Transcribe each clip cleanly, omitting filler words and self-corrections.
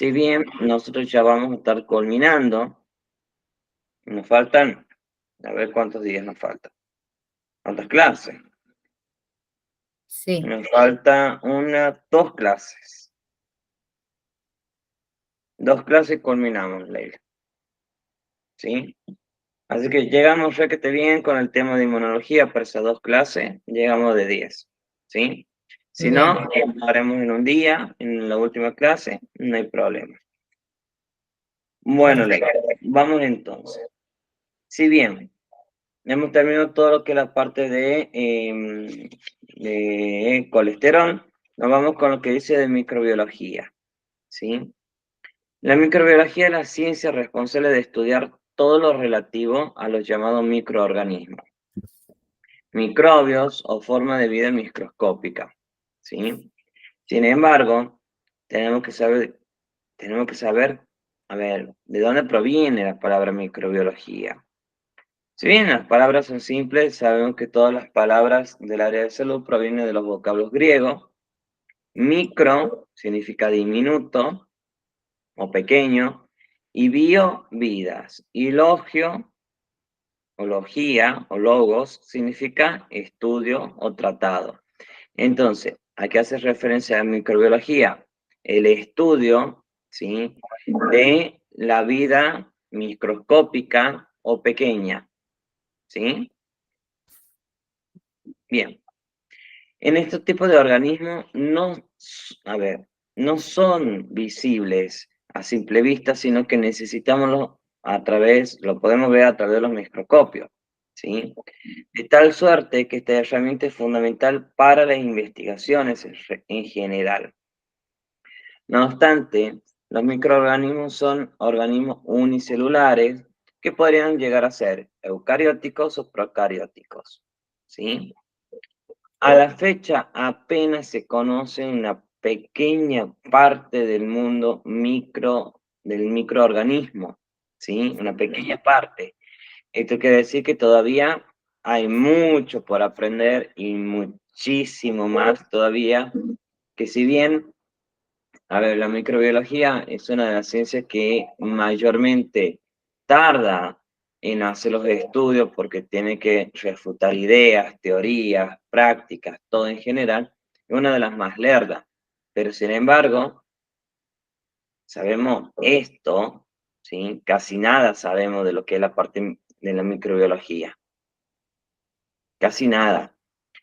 Si bien nosotros ya vamos a estar culminando, nos faltan, a ver cuántos días nos faltan. ¿Cuántas clases? Sí, Nos falta dos clases. Dos clases culminamos, Leila. ¿Sí? Así que llegamos requete bien con el tema de inmunología para esas dos clases, llegamos de 10. ¿Sí? Si bien, no, lo haremos en un día, en la última clase, no hay problema. Bueno, Leila, perfecto. vamos entonces. Si bien hemos terminado todo lo que es la parte de colesterol, nos vamos con lo que dice de microbiología. ¿Sí? La microbiología es la ciencia responsable de estudiar todo lo relativo a los llamados microorganismos, microbios o forma de vida microscópica. ¿Sí? Sin embargo, tenemos que saber, tenemos que saber, a ver, ¿de dónde proviene la palabra microbiología? Si bien las palabras son simples, sabemos que todas las palabras del área de salud provienen de los vocablos griegos. Micro significa diminuto o pequeño, y bio, vidas. Y logio, o logía, o logos, significa estudio o tratado. Entonces, ¿a qué hace referencia a microbiología? El estudio, ¿sí?, de la vida microscópica o pequeña, ¿sí? Bien. En estos tipos de organismos a ver, no son visibles a simple vista, sino que lo podemos ver a través de los microscopios, ¿sí? De tal suerte que esta herramienta es fundamental para las investigaciones en general. No obstante, los microorganismos son organismos unicelulares que podrían llegar a ser eucarióticos o procarióticos, ¿sí? A la fecha apenas se conoce una pequeña parte del mundo del microorganismo, ¿sí? Una pequeña parte. Esto quiere decir que todavía hay mucho por aprender y muchísimo más todavía, que si bien, a ver, la microbiología es una de las ciencias que mayormente tarda en hacer los estudios porque tiene que refutar ideas, teorías, prácticas, todo en general, es una de las más lerdas. Pero sin embargo, sabemos esto, ¿sí? Casi nada sabemos de lo que es la parte de la microbiología. Casi nada.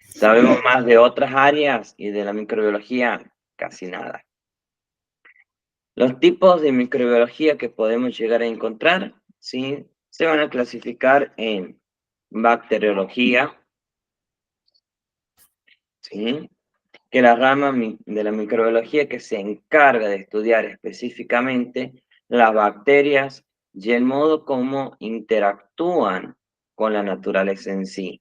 Sabemos más de otras áreas y de la microbiología, casi nada. Los tipos de microbiología que podemos llegar a encontrar, ¿sí?, se van a clasificar en bacteriología, ¿sí?, que es la rama de la microbiología que se encarga de estudiar específicamente las bacterias y el modo como interactúan con la naturaleza en sí.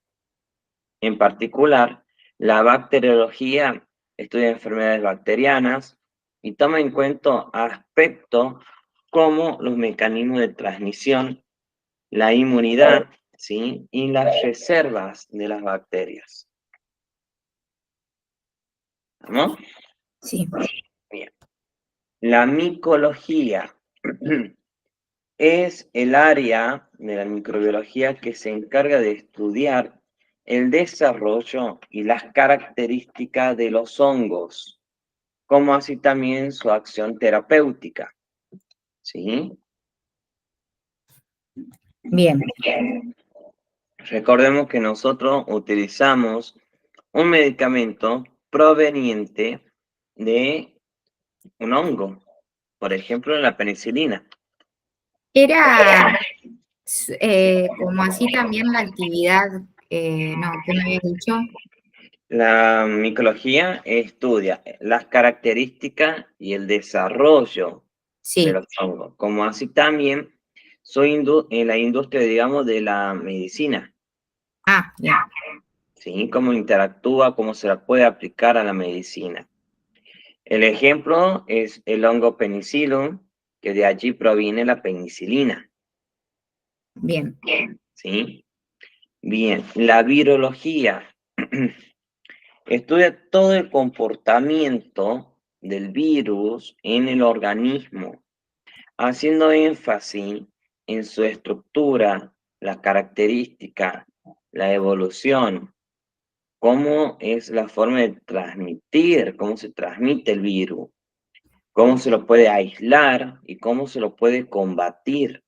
En particular, la bacteriología estudia enfermedades bacterianas y toma en cuenta aspectos como los mecanismos de transmisión, la inmunidad, ¿sí?, y las reservas de las bacterias. ¿Vamos? Sí, Bien. La micología es el área de la microbiología que se encarga de estudiar el desarrollo y las características de los hongos, como así también su acción terapéutica. ¿Sí? bien. Recordemos que nosotros utilizamos un medicamento proveniente de un hongo, por ejemplo, la penicilina. Era como así también la actividad, no, ¿qué me habías dicho? La micología estudia las características y el desarrollo de Sí, los hongos, como así también en la industria, digamos, de la medicina, ah, bien, ¿sí? Cómo interactúa, cómo se la puede aplicar a la medicina. El ejemplo es el hongo penicillium, que de allí proviene la penicilina, bien, ¿sí? Bien, la virología estudia todo el comportamiento del virus en el organismo, haciendo énfasis en su estructura, la característica, la evolución, cómo es la forma de transmitir, cómo se transmite el virus, cómo se lo puede aislar y cómo se lo puede combatir,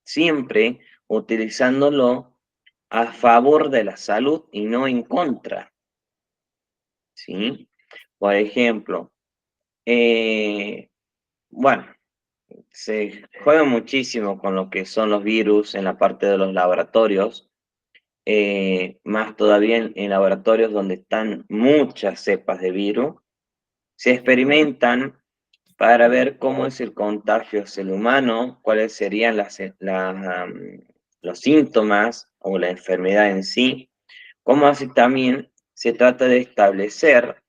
siempre utilizándolo a favor de la salud y no en contra, ¿sí? Por ejemplo, bueno, se juega muchísimo con lo que son los virus en la parte de los laboratorios, más todavía en laboratorios donde están muchas cepas de virus, se experimentan para ver cómo es el contagio hacia el humano, cuáles serían los síntomas o la enfermedad en sí, como así también se trata de establecer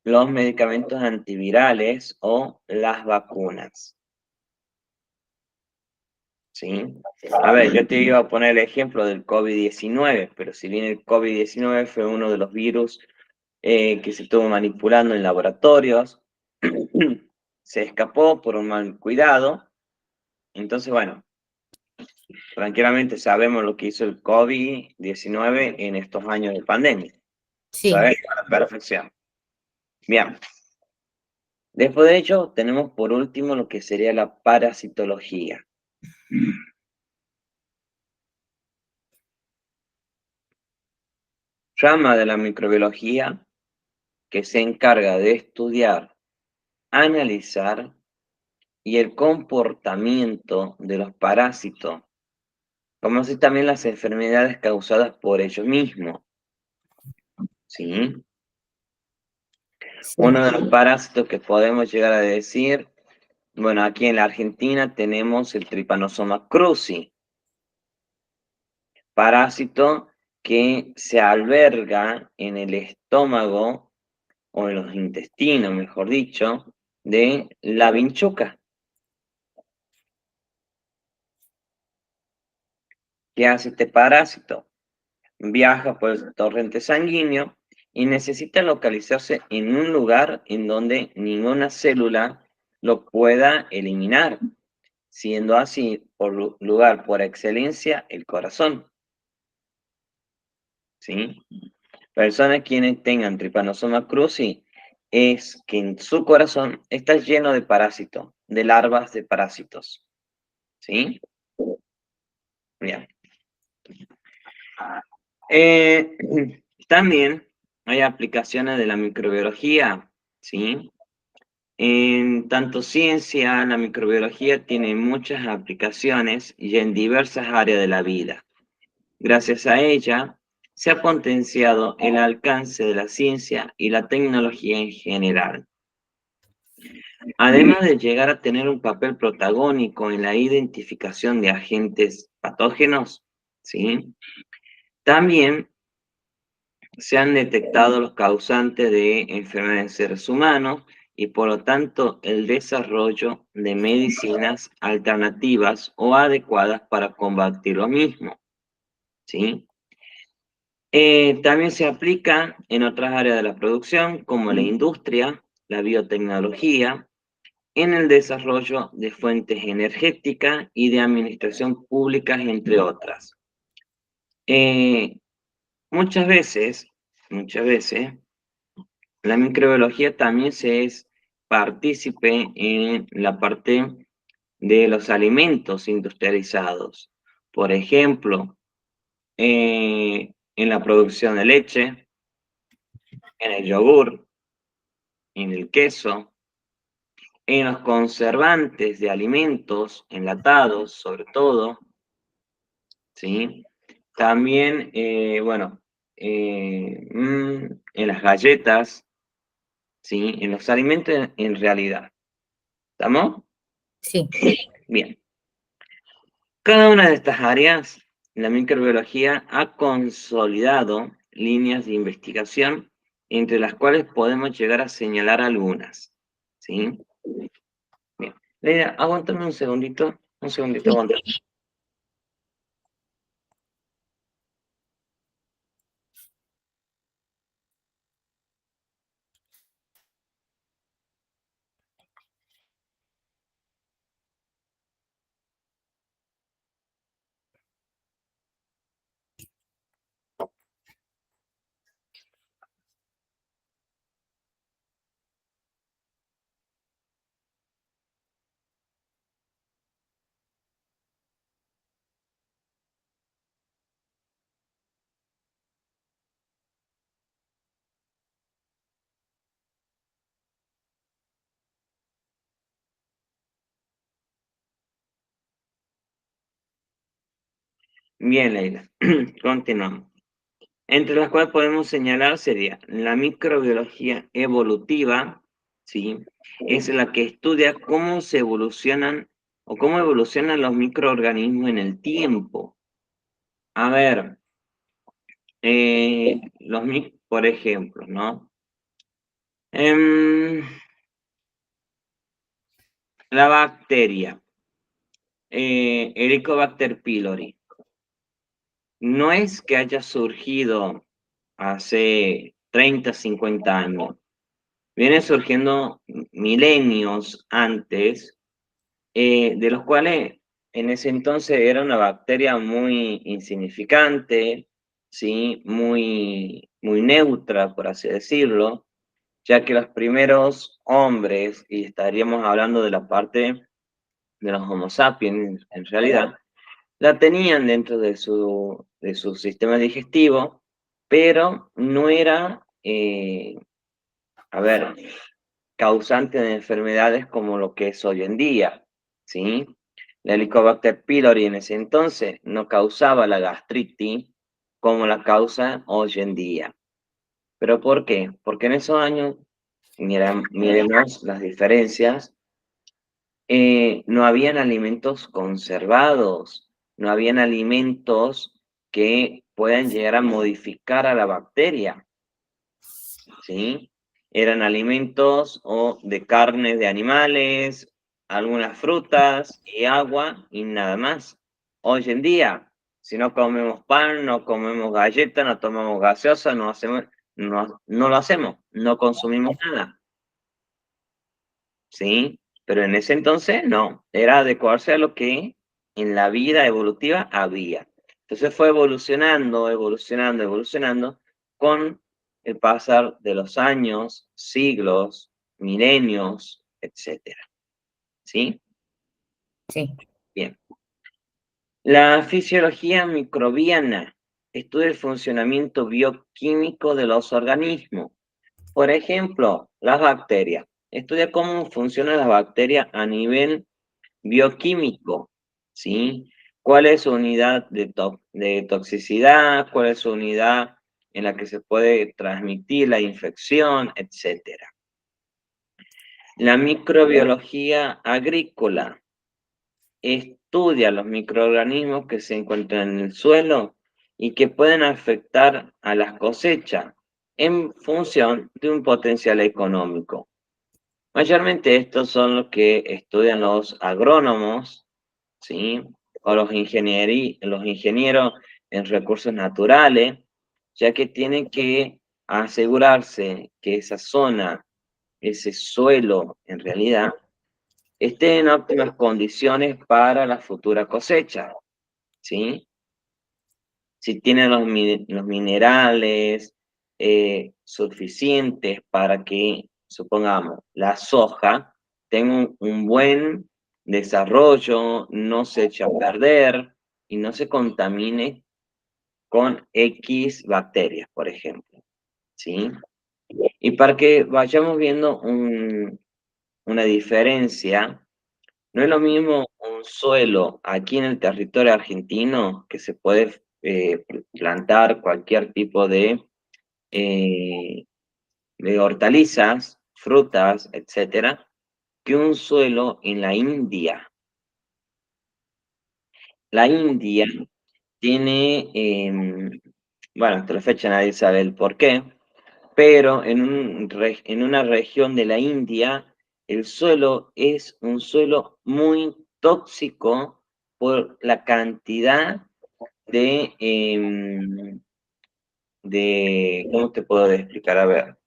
los medicamentos antivirales o las vacunas, ¿sí? A ver, yo te iba a poner el ejemplo del COVID-19, pero si bien el COVID-19 fue uno de los virus que se estuvo manipulando en laboratorios, se escapó por un mal cuidado. Entonces, bueno, tranquilamente sabemos lo que hizo el COVID-19 en estos años de pandemia. Sí, ¿Sabes? A la perfección. Bien. Después de ello, tenemos por último lo que sería la parasitología. Rama de la microbiología que se encarga de estudiar, analizar y el comportamiento de los parásitos, como así también las enfermedades causadas por ellos mismos, ¿sí? sí, Uno de los parásitos que podemos llegar a decir, bueno, aquí en la Argentina tenemos el Trypanosoma cruzi, parásito que se alberga en el estómago o en los intestinos, mejor dicho, de la vinchuca. ¿Qué hace este parásito? Viaja por el torrente sanguíneo y necesita localizarse en un lugar en donde ninguna célula lo pueda eliminar, siendo así por lugar por excelencia el corazón, ¿sí? Personas quienes tengan Trypanosoma cruzi es que en su corazón está lleno de parásitos, de larvas de parásitos, ¿sí? Bien. Eh, También hay aplicaciones de la microbiología, ¿sí? En tanto ciencia, la microbiología tiene muchas aplicaciones y en diversas áreas de la vida. Gracias a ella, se ha potenciado el alcance de la ciencia y la tecnología en general. Además de llegar a tener un papel protagónico en la identificación de agentes patógenos, ¿sí? También se han detectado los causantes de enfermedades en seres humanos y por lo tanto el desarrollo de medicinas alternativas o adecuadas para combatir lo mismo, ¿sí? También se aplica en otras áreas de la producción, como la industria, la biotecnología, en el desarrollo de fuentes energéticas y de administración pública, entre otras. Eh, muchas veces, la microbiología también se es partícipe en la parte de los alimentos industrializados. Por ejemplo, en la producción de leche, en el yogur, en el queso, en los conservantes de alimentos enlatados, sobre todo, ¿sí? También, bueno, en las galletas, ¿sí? En los alimentos en realidad. ¿Estamos? sí. Bien. Cada una de estas áreas, la microbiología ha consolidado líneas de investigación entre las cuales podemos llegar a señalar algunas, ¿sí? Bien. Leila, aguántame un segundito, Sí. aguántame. Bien, Leila. Continuamos. Entre las cuales podemos señalar sería la microbiología evolutiva, ¿sí? Es la que estudia cómo se evolucionan o cómo evolucionan los microorganismos en el tiempo. A ver, por ejemplo, ¿no? La bacteria, Helicobacter pylori, no es que haya surgido hace 30, 50 años. Viene surgiendo milenios antes, de los cuales en ese entonces era una bacteria muy insignificante, ¿sí? Muy neutra, por así decirlo, ya que los primeros hombres, y estaríamos hablando de la parte de los Homo sapiens en realidad, la tenían dentro de su sistema digestivo, pero no era, a ver, causante de enfermedades como lo que es hoy en día, ¿sí? La Helicobacter pylori en ese entonces no causaba la gastritis como la causa hoy en día. ¿Pero por qué? Porque en esos años, miremos las diferencias, no habían alimentos conservados, no habían alimentos que puedan llegar a modificar a la bacteria, ¿sí? Eran alimentos o de carne de animales, algunas frutas y agua y nada más. Hoy en día, si no comemos pan, no comemos galletas, no tomamos gaseosa, no lo hacemos, no consumimos nada, ¿sí? Pero en ese entonces no, era adecuarse a lo que en la vida evolutiva había. Entonces fue evolucionando, evolucionando, evolucionando con el pasar de los años, siglos, milenios, etcétera. ¿Sí? Sí. Bien. La fisiología microbiana estudia el funcionamiento bioquímico de los organismos. Por ejemplo, las bacterias. Estudia cómo funcionan las bacterias a nivel bioquímico, ¿sí? ¿Cuál es su unidad de toxicidad? ¿Cuál es su unidad en la que se puede transmitir la infección, etcétera? La microbiología agrícola estudia los microorganismos que se encuentran en el suelo y que pueden afectar a las cosechas en función de un potencial económico. Mayormente estos son los que estudian los agrónomos, ¿sí? O los ingenieros en recursos naturales, ya que tienen que asegurarse que esa zona, ese suelo, en realidad, esté en óptimas condiciones para la futura cosecha, ¿sí? Si tiene los minerales suficientes para que, supongamos, la soja tenga un buen desarrollo, no se eche a perder y no se contamine con X bacterias, por ejemplo, ¿sí? Y para que vayamos viendo una diferencia, no es lo mismo un suelo aquí en el territorio argentino que se puede plantar cualquier tipo eh, de hortalizas, frutas, etcétera, que un suelo en la India. La India tiene, bueno, hasta la fecha nadie sabe el por qué, pero en una región de la India el suelo es un suelo muy tóxico por la cantidad ¿cómo te puedo explicar? A ver,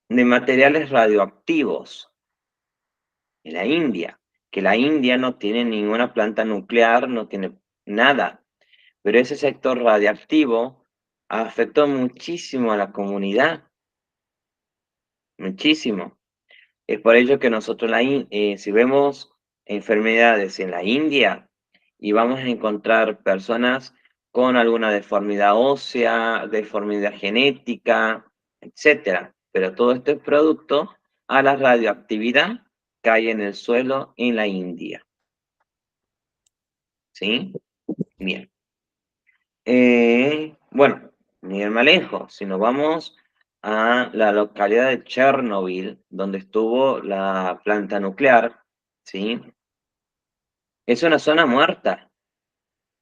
de materiales radioactivos en la India, que la India no tiene ninguna planta nuclear, no tiene nada, pero ese sector radiactivo afectó muchísimo a la comunidad, muchísimo. Es por ello que nosotros, si vemos enfermedades en la India, y vamos a encontrar personas con alguna deformidad ósea, deformidad genética, etcétera. Pero todo esto es producto a la radioactividad que hay en el suelo en la India. ¿Sí? Bien. Bueno, ni ir más lejos, si nos vamos a la localidad de Chernobyl, donde estuvo la planta nuclear, ¿sí? Es una zona muerta,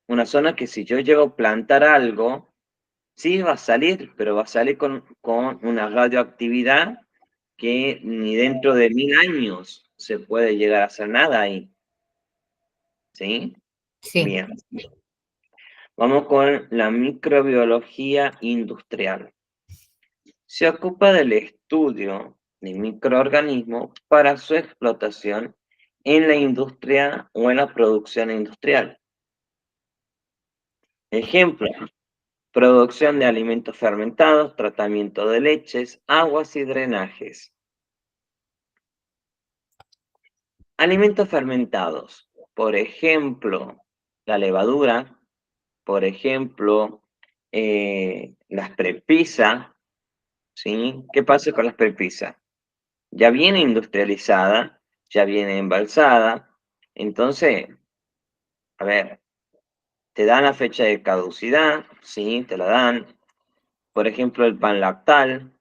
una zona que si yo llego a plantar algo, sí va a salir, pero va a salir con una radioactividad que ni dentro de 1000 años se puede llegar a hacer nada ahí, ¿sí? Sí. Bien, vamos con la microbiología industrial. Se ocupa del estudio de microorganismos para su explotación en la industria o en la producción industrial. Ejemplo, producción de alimentos fermentados, tratamiento de leches, aguas y drenajes. Alimentos fermentados, por ejemplo, la levadura, por ejemplo, las prepisas, ¿sí? ¿Qué pasa con las prepisas? Ya viene industrializada, ya viene embalsada, entonces, a ver, te dan la fecha de caducidad, ¿sí? Te la dan. Por ejemplo, el pan lactal,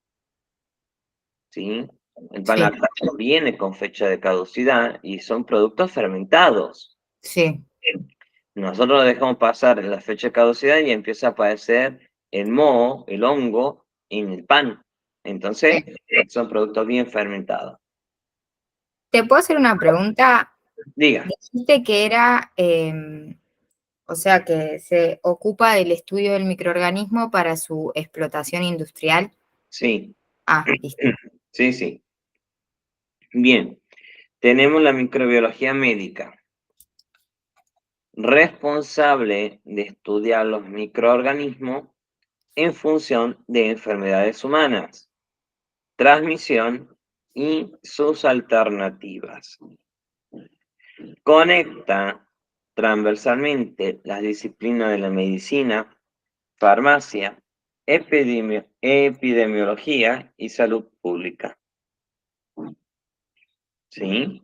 ¿sí? El pan Sí, lactal viene con fecha de caducidad y son productos fermentados. sí. Nosotros dejamos pasar la fecha de caducidad y empieza a aparecer el moho, el hongo en el pan. Entonces, son productos bien fermentados. ¿Te puedo hacer una pregunta? Diga, Dijiste que era, o sea, que se ocupa del estudio del microorganismo para su explotación industrial. sí, Ah, listo. sí, sí. Bien, tenemos la microbiología médica, responsable de estudiar los microorganismos en función de enfermedades humanas, transmisión y sus alternativas. Conecta transversalmente las disciplinas de la medicina, farmacia, epidemiología y salud pública. ¿Sí?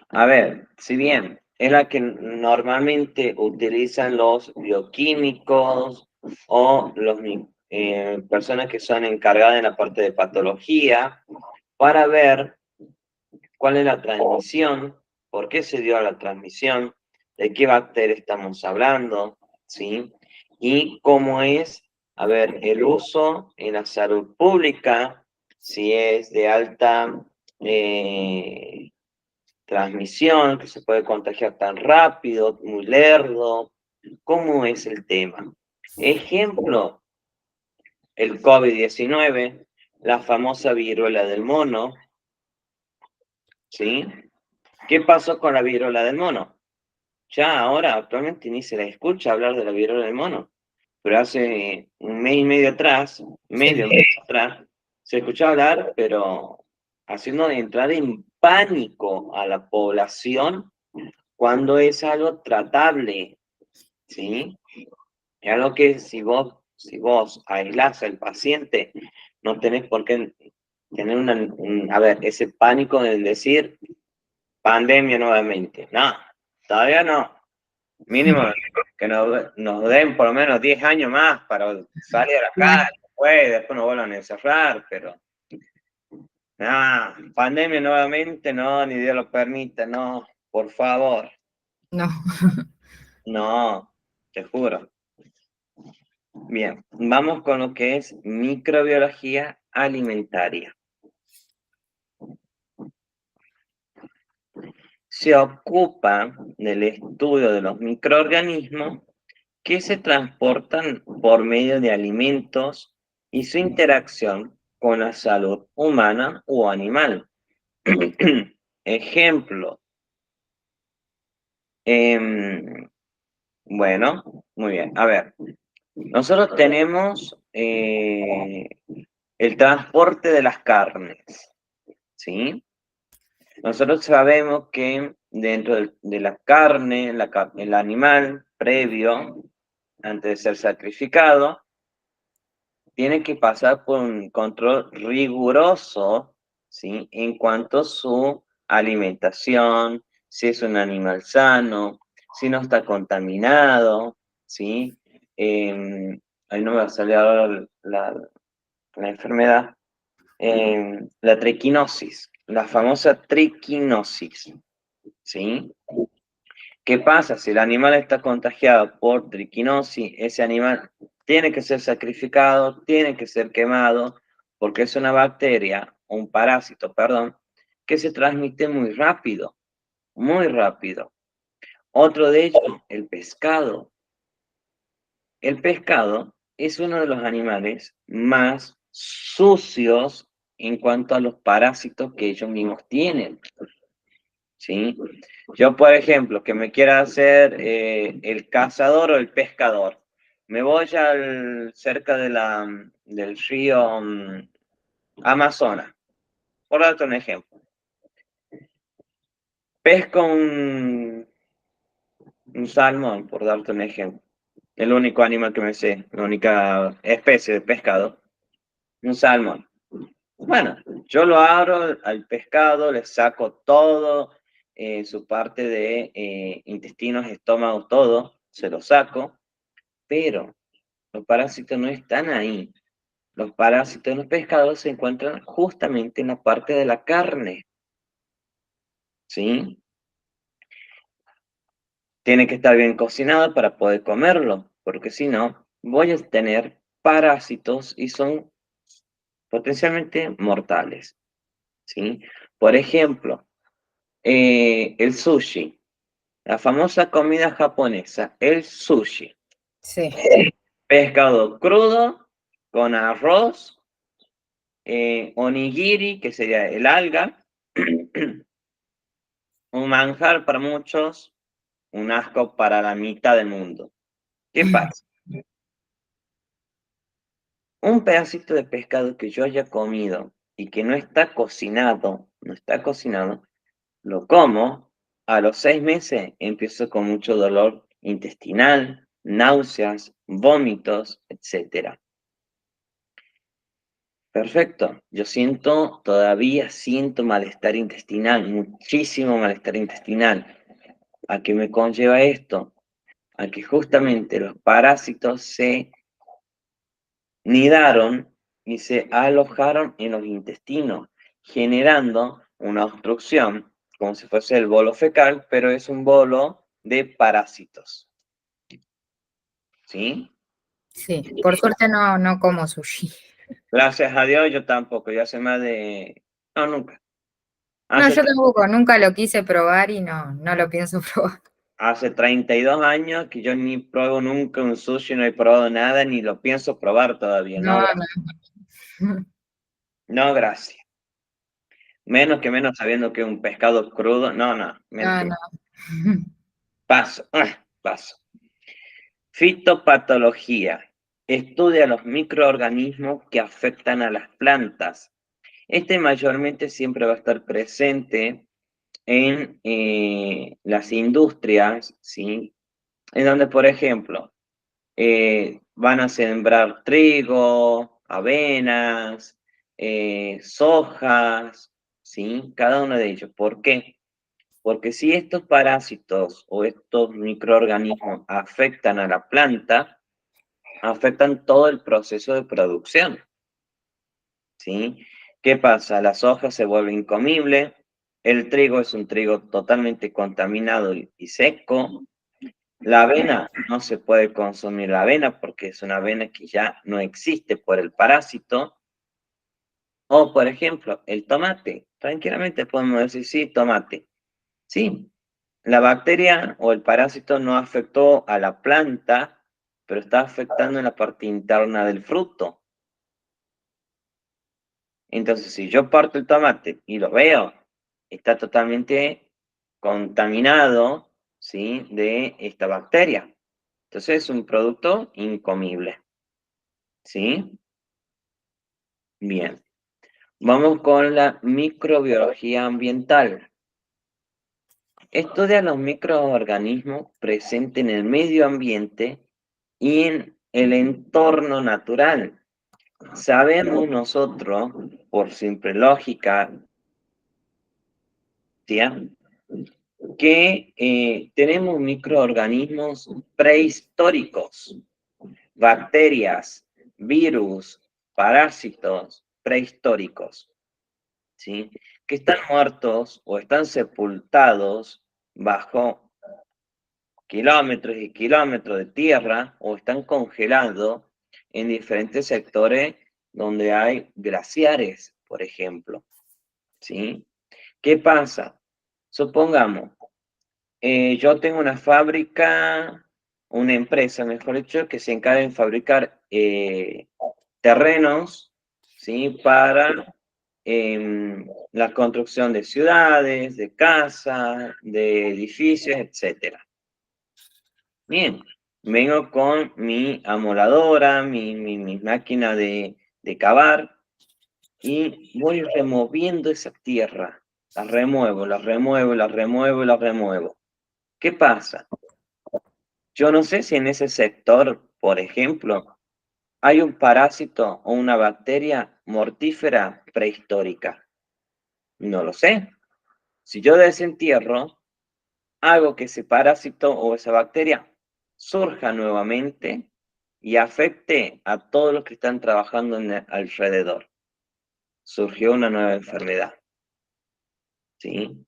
A ver, si bien es la que normalmente utilizan los bioquímicos o personas que son encargadas en la parte de patología para ver cuál es la transmisión, por qué se dio la transmisión, de qué bacteria estamos hablando, ¿sí? Y cómo es, a ver, el uso en la salud pública, si es de alta transmisión, que se puede contagiar tan rápido, muy lerdo, ¿cómo es el tema? Ejemplo, el COVID-19, la famosa viruela del mono, ¿sí? ¿Qué pasó con la viruela del mono? Ya ahora actualmente ni se la escucha hablar de la viruela del mono, pero hace un mes y medio atrás, Sí. medio mes atrás, se escuchaba hablar, pero haciendo entrar en pánico a la población cuando es algo tratable, ¿sí? Es algo que si vos aislás al paciente, no tenés por qué tener a ver, ese pánico de decir pandemia nuevamente. No, todavía no. Mínimo que nos den por lo menos 10 años más para salir a la calle, después nos vuelvan a encerrar, pero no, pandemia nuevamente, no, ni Dios lo permita, no, por favor, No. no, te juro. Bien, vamos con lo que es microbiología alimentaria. Se ocupa del estudio de los microorganismos que se transportan por medio de alimentos y su interacción con la salud humana o animal. Ejemplo, em, bueno, muy bien. A ver, nosotros tenemos el transporte de las carnes, ¿sí? Nosotros sabemos que dentro de la carne, el animal previo, antes de ser sacrificado, tiene que pasar por un control riguroso, ¿sí? En cuanto a su alimentación, si es un animal sano, si no está contaminado, ¿sí? ahí no me va a salir ahora la enfermedad, la triquinosis, la famosa triquinosis, ¿sí? ¿Qué pasa? Si el animal está contagiado por triquinosis, ese animal tiene que ser sacrificado, tiene que ser quemado, porque es una bacteria, un parásito, perdón, que se transmite muy rápido, muy rápido. Otro de ellos, el pescado. El pescado es uno de los animales más sucios en cuanto a los parásitos que ellos mismos tienen, ¿sí? Yo, por ejemplo, que me quiera hacer el cazador o el pescador, me voy cerca del río Amazonas, por darte un ejemplo. Pesco un salmón, por darte un ejemplo. El único animal que me sé, la única especie de pescado, un salmón. Bueno, yo lo abro al pescado, le saco todo, su parte de intestinos, estómago, todo, se lo saco, pero los parásitos no están ahí. Los parásitos de los pescados se encuentran justamente en la parte de la carne, ¿sí? Tiene que estar bien cocinado para poder comerlo, porque si no, voy a tener parásitos y son potencialmente mortales, ¿sí? Por ejemplo, el sushi. La famosa comida japonesa, el sushi. Sí, Pescado crudo con arroz, onigiri, que sería el alga, un manjar para muchos, un asco para la mitad del mundo. ¿Qué pasa? Un pedacito de pescado que yo haya comido y que no está cocinado, lo como, a los 6 meses empiezo con mucho dolor intestinal, náuseas, vómitos, etc. Perfecto. Todavía siento malestar intestinal, muchísimo malestar intestinal. ¿A qué me conlleva esto? A que justamente los parásitos se nidaron y se alojaron en los intestinos, generando una obstrucción, como si fuese el bolo fecal, pero es un bolo de parásitos. ¿Sí? sí. Por suerte no como sushi. Gracias a Dios, yo tampoco, ya hace más de... No, nunca. No, Hace yo tampoco, nunca lo quise probar y no lo pienso probar. Hace 32 años que yo ni pruebo nunca un sushi, no he probado nada, ni lo pienso probar todavía. No, No, gracias. no. No, gracias. Menos sabiendo que es un pescado crudo. No, no, No, mentira. no. Paso, paso. Fitopatología. Estudia los microorganismos que afectan a las plantas. Este mayormente siempre va a estar presente en las industrias, ¿sí? En donde, por ejemplo, van a sembrar trigo, avenas, sojas, ¿sí? Cada uno de ellos. ¿Por qué? Porque si estos parásitos o estos microorganismos afectan a la planta, afectan todo el proceso de producción, ¿sí? ¿Qué pasa? La soja se vuelve incomible, el trigo es un trigo totalmente contaminado y seco, la avena no se puede consumir la avena porque es una avena que ya no existe por el parásito. O, por ejemplo, el tomate. Tranquilamente podemos decir, sí, tomate. Sí, la bacteria o el parásito no afectó a la planta, pero está afectando en la parte interna del fruto. Entonces, si yo parto el tomate y lo veo, está totalmente contaminado, ¿sí? De esta bacteria. Entonces, es un producto incomible. ¿Sí? Bien. Vamos con la microbiología ambiental. Estudia los microorganismos presentes en el medio ambiente y en el entorno natural. Sabemos nosotros, por simple lógica, ¿sí? Que tenemos microorganismos prehistóricos. bacterias, virus, parásitos prehistóricos, ¿sí? Que están muertos o están sepultados bajo kilómetros y kilómetros de tierra o están congelados en diferentes sectores donde hay glaciares, por ejemplo, ¿sí? ¿Qué pasa? Supongamos, yo tengo una fábrica, una empresa, mejor dicho, que se encarga de fabricar terrenos, ¿sí? Para la construcción de ciudades, de casas, de edificios, etcétera. Bien, vengo con mi amoladora, mi máquina de cavar y voy removiendo esa tierra. La remuevo, la remuevo, la remuevo, la remuevo. ¿Qué pasa? Yo no sé si en ese sector, por ejemplo, hay un parásito o una bacteria mortífera prehistórica. No lo sé. Si yo desentierro, hago que ese parásito o esa bacteria surja nuevamente y afecte a todos los que están trabajando alrededor. Surgió una nueva enfermedad. ¿Sí?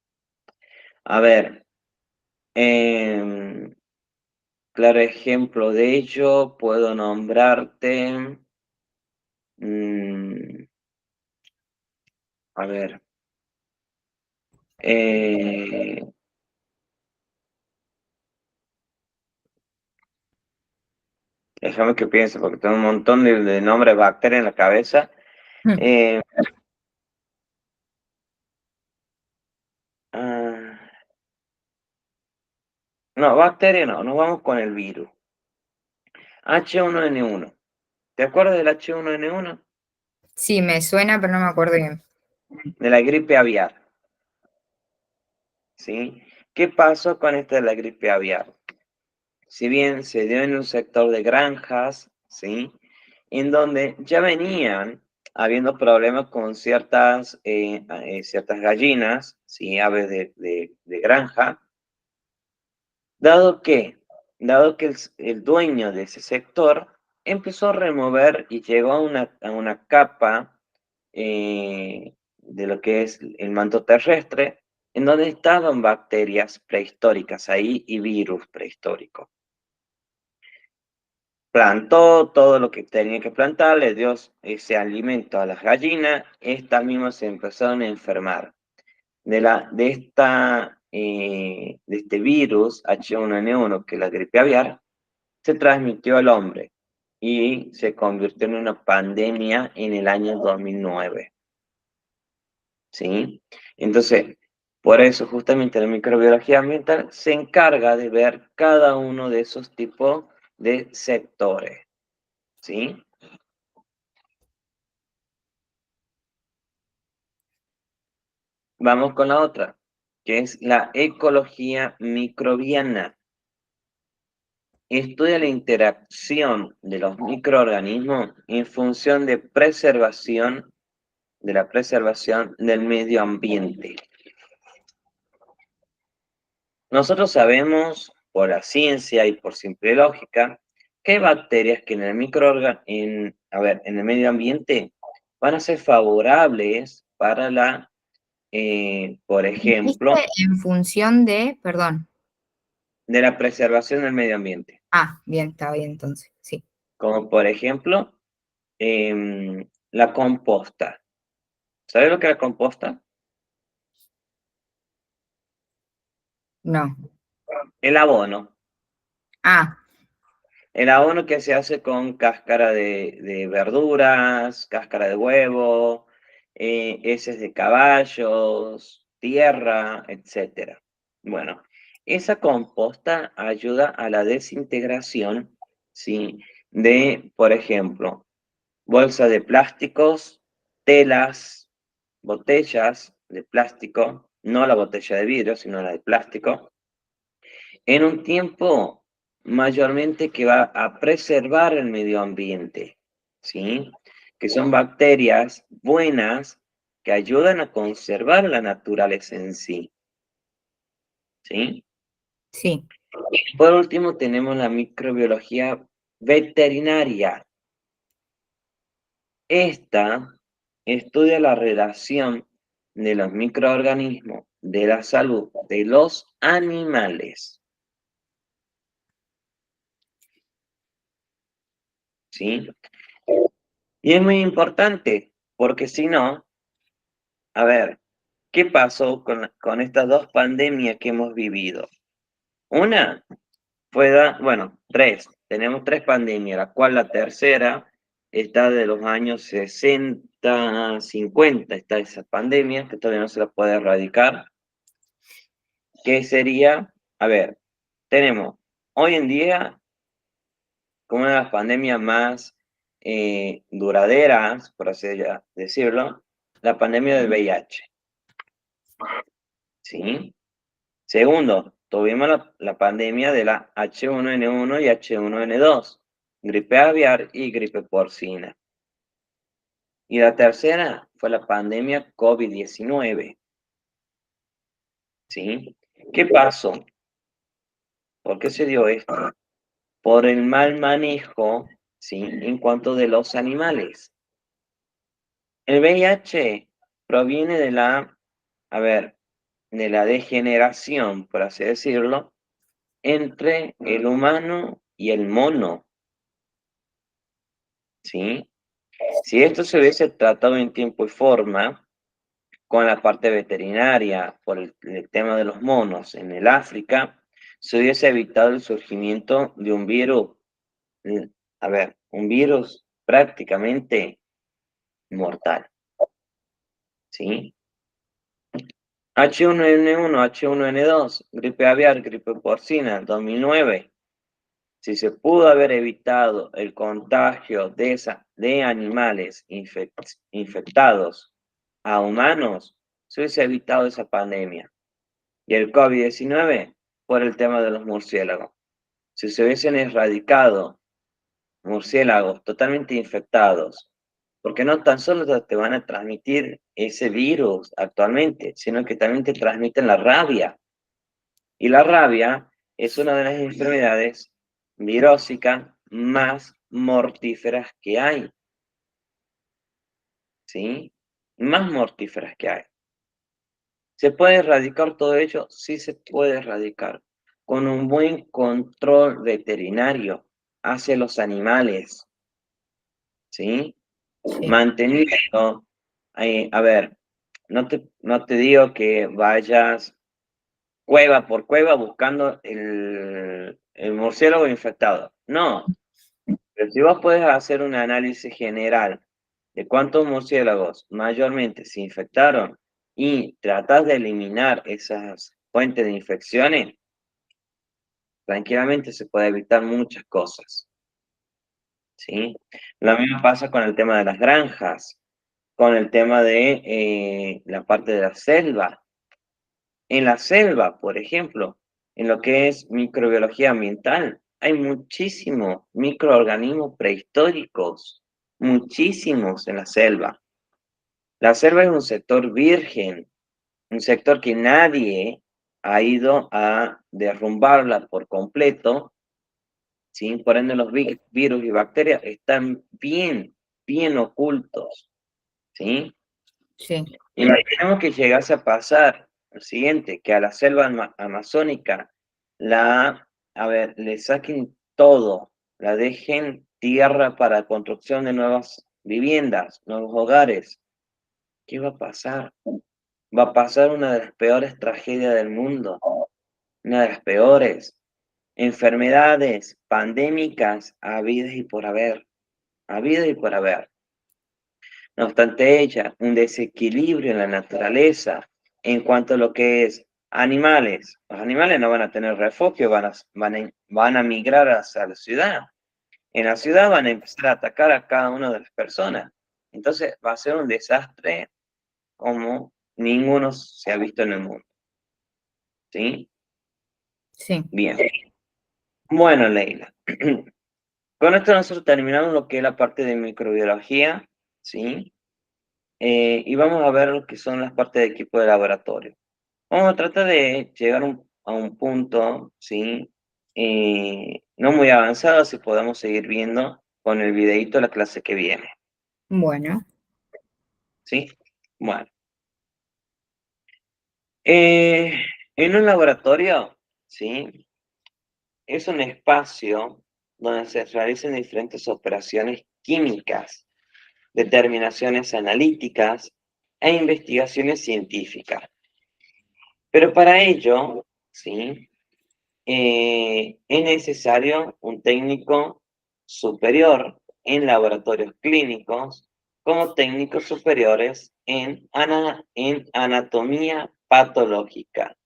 A ver, claro ejemplo de ello, puedo nombrarte, mm, a ver, eh, déjame que piense porque tengo un montón de nombres de bacterias en la cabeza. Eh, ah, no, bacteria no, nos vamos con el virus. H1N1. ¿Te acuerdas del H1N1? Sí, me suena, pero no me acuerdo bien. De la gripe aviar, ¿sí? ¿Qué pasó con esta de la gripe aviar? Si bien se dio en un sector de granjas, ¿sí? En donde ya venían habiendo problemas con ciertas gallinas, ¿sí? Aves de granja, dado que, dado que el dueño de ese sector empezó a remover y llegó a una capa de lo que es el manto terrestre, en donde estaban bacterias prehistóricas ahí y virus prehistóricos. Plantó todo lo que tenía que plantar, le dio ese alimento a las gallinas, estas mismas se empezaron a enfermar. De este virus H1N1, que es la gripe aviar, se transmitió al hombre y se convirtió en una pandemia en el año 2009. ¿Sí? Entonces, por eso justamente la microbiología ambiental se encarga de ver cada uno de esos tipos de sectores. ¿Sí? Vamos con la otra, que es la ecología microbiana. Estudia la interacción de los microorganismos en función de la preservación del medio ambiente. Nosotros sabemos, por la ciencia y por simple lógica, que hay bacterias que en en el medio ambiente van a ser favorables para por ejemplo, Dijiste en función de, perdón. de la preservación del medio ambiente. Ah, bien, está bien entonces, sí. Como por ejemplo, la composta. ¿Sabes lo que es la composta? No. El abono. Ah, El abono que se hace con cáscara de verduras, cáscara de huevo, heces de caballos, tierra, etcétera. Bueno, esa composta ayuda a la desintegración, ¿sí? Por ejemplo, bolsas de plásticos, telas, botellas de plástico, no la botella de vidrio, sino la de plástico, en un tiempo mayormente que va a preservar el medio ambiente, ¿sí? Que son bacterias buenas que ayudan a conservar la naturaleza en sí, ¿sí? sí. Por último, tenemos la microbiología veterinaria. Esta estudia la relación de los microorganismos de la salud de los animales. ¿Sí? Y es muy importante, porque si no, a ver, ¿qué pasó con estas dos pandemias que hemos vivido? Una bueno, tres. Tenemos tres pandemias, la cual la tercera está de los años 60, 50, está esa pandemia, que todavía no se la puede erradicar, que sería, a ver, tenemos hoy en día, como una de las pandemias más duraderas, por así decirlo, la pandemia del VIH, ¿sí? Segundo, tuvimos la pandemia de la H1N1 y H1N2, gripe aviar y gripe porcina. Y la tercera fue la pandemia COVID-19, ¿sí? ¿Qué pasó? ¿Por qué se dio esto? Por el mal manejo, ¿sí? En cuanto de los animales. El VIH proviene de a ver, de la degeneración, por así decirlo, entre el humano y el mono, ¿sí? Si esto se hubiese tratado en tiempo y forma, con la parte veterinaria, por el tema de los monos en el África, se hubiese evitado el surgimiento de un virus, mm, a ver, un virus prácticamente mortal, ¿sí? H1N1, H1N2, gripe aviar, gripe porcina, 2009. Si se pudo haber evitado el contagio de animales infectados a humanos, se hubiese evitado esa pandemia. Y el COVID-19 por el tema de los murciélagos. Si se hubiesen erradicado murciélagos totalmente infectados, porque no tan solo te van a transmitir ese virus actualmente, sino que también te transmiten la rabia. Y la rabia es una de las enfermedades virósicas más mortíferas que hay, ¿sí? Más mortíferas que hay. ¿Se puede erradicar todo ello? Sí se puede erradicar con un buen control veterinario hacia los animales, ¿sí? Sí, Manteniendo, a ver, no te digo que vayas cueva por cueva buscando el murciélago infectado. No, pero si vos puedes hacer un análisis general de cuántos murciélagos mayormente se infectaron y tratás de eliminar esas fuentes de infecciones, tranquilamente se puede evitar muchas cosas, ¿sí? Lo mismo pasa con el tema de las granjas, con el tema de la parte de la selva. En la selva, por ejemplo, en lo que es microbiología ambiental, hay muchísimos microorganismos prehistóricos, muchísimos en la selva. La selva es un sector virgen, un sector que nadie ha ido a derrumbarla por completo, ¿sí? Por ende los virus y bacterias están bien, bien ocultos, ¿sí? sí, Imaginemos que llegase a pasar lo siguiente, que a la selva amazónica le saquen todo, la dejen tierra para construcción de nuevas viviendas, nuevos hogares. ¿Qué va a pasar? Va a pasar una de las peores tragedias del mundo, una de las peores. Enfermedades pandémicas habidas y por haber, habidas y por haber. No obstante ella, un desequilibrio en la naturaleza en cuanto a lo que es animales. Los animales no van a tener refugio, van a migrar hacia la ciudad. En la ciudad van a empezar a atacar a cada una de las personas. Entonces va a ser un desastre como ninguno se ha visto en el mundo. ¿Sí? sí. Bien. Bueno, Leila. Con esto nosotros terminamos lo que es la parte de microbiología, ¿sí? Y vamos a ver lo que son las partes de equipo de laboratorio. Vamos a tratar de llegar a un punto, ¿sí? no muy avanzados y podemos seguir viendo con el videito la clase que viene. Bueno. ¿Sí? Bueno. En un laboratorio, ¿sí? Es un espacio donde se realizan diferentes operaciones químicas, determinaciones analíticas e investigaciones científicas. Pero para ello, ¿sí? Es necesario un técnico superior en laboratorios clínicos como técnicos superiores en anatomía patológica,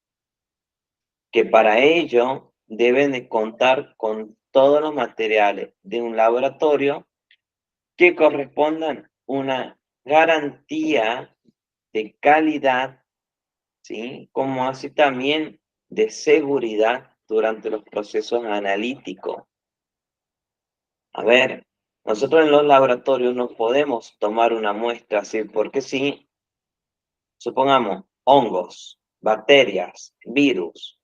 que para ello deben de contar con todos los materiales de un laboratorio que correspondan una garantía de calidad, ¿sí? Como así también de seguridad durante los procesos analíticos. A ver, nosotros en los laboratorios no podemos tomar una muestra así porque sí, supongamos hongos, bacterias, virus,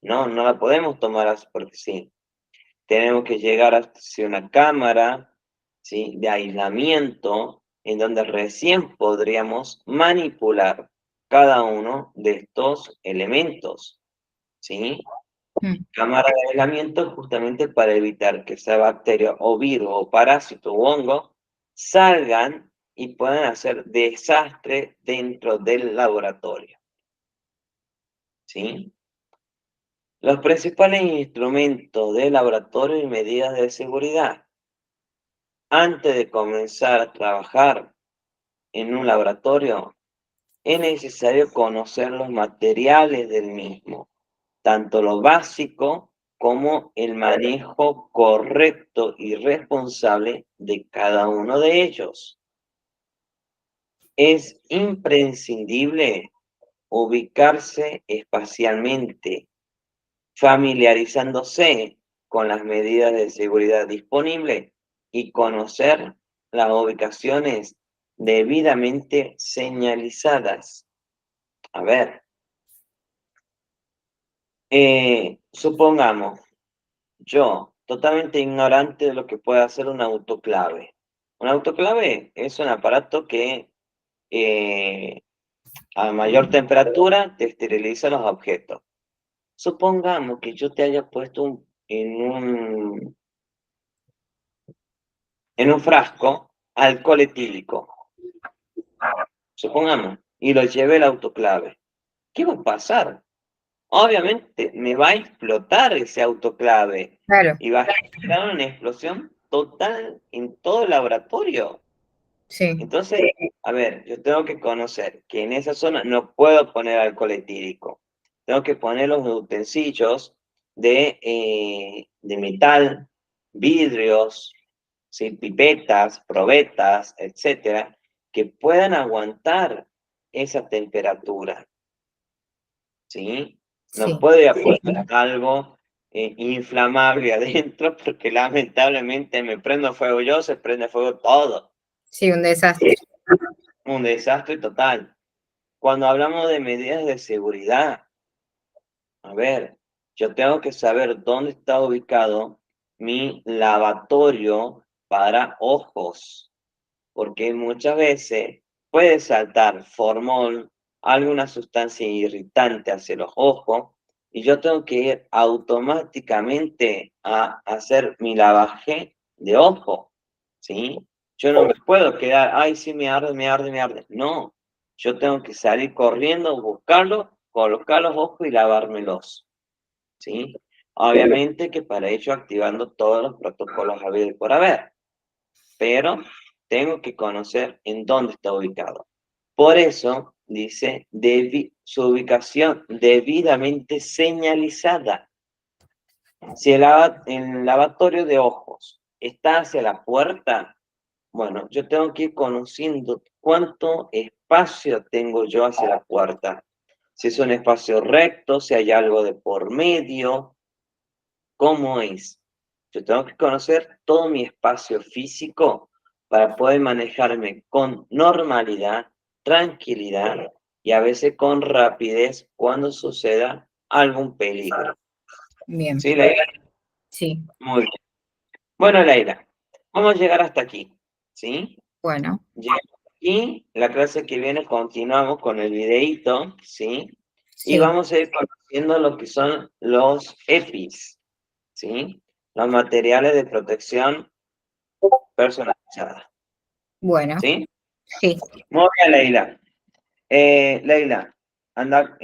no la podemos tomar así porque sí. Tenemos que llegar hacia una cámara, ¿sí? De aislamiento en donde recién podríamos manipular cada uno de estos elementos, ¿sí? Mm. Cámara de aislamiento justamente para evitar que esa bacteria o virus o parásito o hongo salgan y puedan hacer desastre dentro del laboratorio, ¿sí? Los principales instrumentos de laboratorio y medidas de seguridad. Antes de comenzar a trabajar en un laboratorio, es necesario conocer los materiales del mismo, tanto lo básico como el manejo correcto y responsable de cada uno de ellos. Es imprescindible ubicarse espacialmente, familiarizándose con las medidas de seguridad disponibles y conocer las ubicaciones debidamente señalizadas. A ver, supongamos, yo, totalmente ignorante de lo que puede hacer un autoclave. Un autoclave es un aparato que a mayor temperatura te esteriliza los objetos. Supongamos que yo te haya puesto en un frasco alcohol etílico, supongamos, y lo lleve el autoclave. ¿Qué va a pasar? Obviamente me va a explotar ese autoclave Claro, y va a generar una explosión total en todo el laboratorio. sí, Entonces, a ver, yo tengo que conocer que en esa zona no puedo poner alcohol etílico. Tengo que poner los utensilios de metal, vidrios, ¿sí? Pipetas, probetas, etcétera, que puedan aguantar esa temperatura, ¿sí? No sí, puede poner algo inflamable adentro porque lamentablemente me prendo fuego yo, se prende fuego todo. sí, un desastre. Un desastre total. Cuando hablamos de medidas de seguridad, a ver, yo tengo que saber dónde está ubicado mi lavatorio para ojos, porque muchas veces puede saltar formol, alguna sustancia irritante hacia los ojos, y yo tengo que ir automáticamente a hacer mi lavaje de ojo, ¿sí? Yo no me puedo quedar, ay, sí, me arde, me arde, me arde. No, yo tengo que salir corriendo, buscarlo, colocar los ojos y lavármelos, ¿sí? Obviamente que para ello activando todos los protocolos habidos por haber, pero tengo que conocer en dónde está ubicado. Por eso dice su ubicación debidamente señalizada. Si el lavatorio de ojos está hacia la puerta, bueno, yo tengo que ir conociendo cuánto espacio tengo yo hacia la puerta. Si es un espacio recto, si hay algo de por medio, ¿cómo es? Yo tengo que conocer todo mi espacio físico para poder manejarme con normalidad, tranquilidad y a veces con rapidez cuando suceda algún peligro. Bien, ¿Sí, Leila? sí, Muy bien. Bueno, Leila, vamos a llegar hasta aquí, ¿sí? bueno, Llegamos aquí, la clase que viene continuamos con el videíto, ¿sí? Y sí, vamos a ir conociendo lo que son los EPIs, ¿sí? Los materiales de protección personalizada, bueno, ¿sí? sí, Muy bien, Leila. Leila, anda,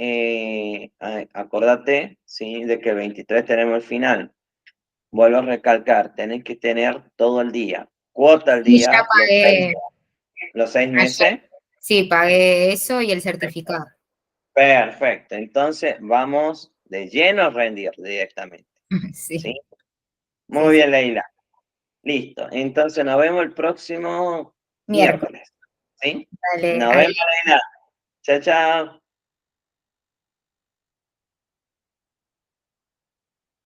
acordate, ¿sí? De que el 23 tenemos el final. Vuelvo a recalcar, tenés que tener todo el día, cuota al y ya día, pagué los 6 meses. ayer, sí, pagué eso y el certificado. Perfecto, entonces vamos de lleno a rendir directamente, ¿sí? Sí, sí, Muy sí. bien, Leila. Listo, entonces nos vemos el próximo Miércoles, miércoles, ¿sí? dale, Nos vemos, Leila. Chao, chao.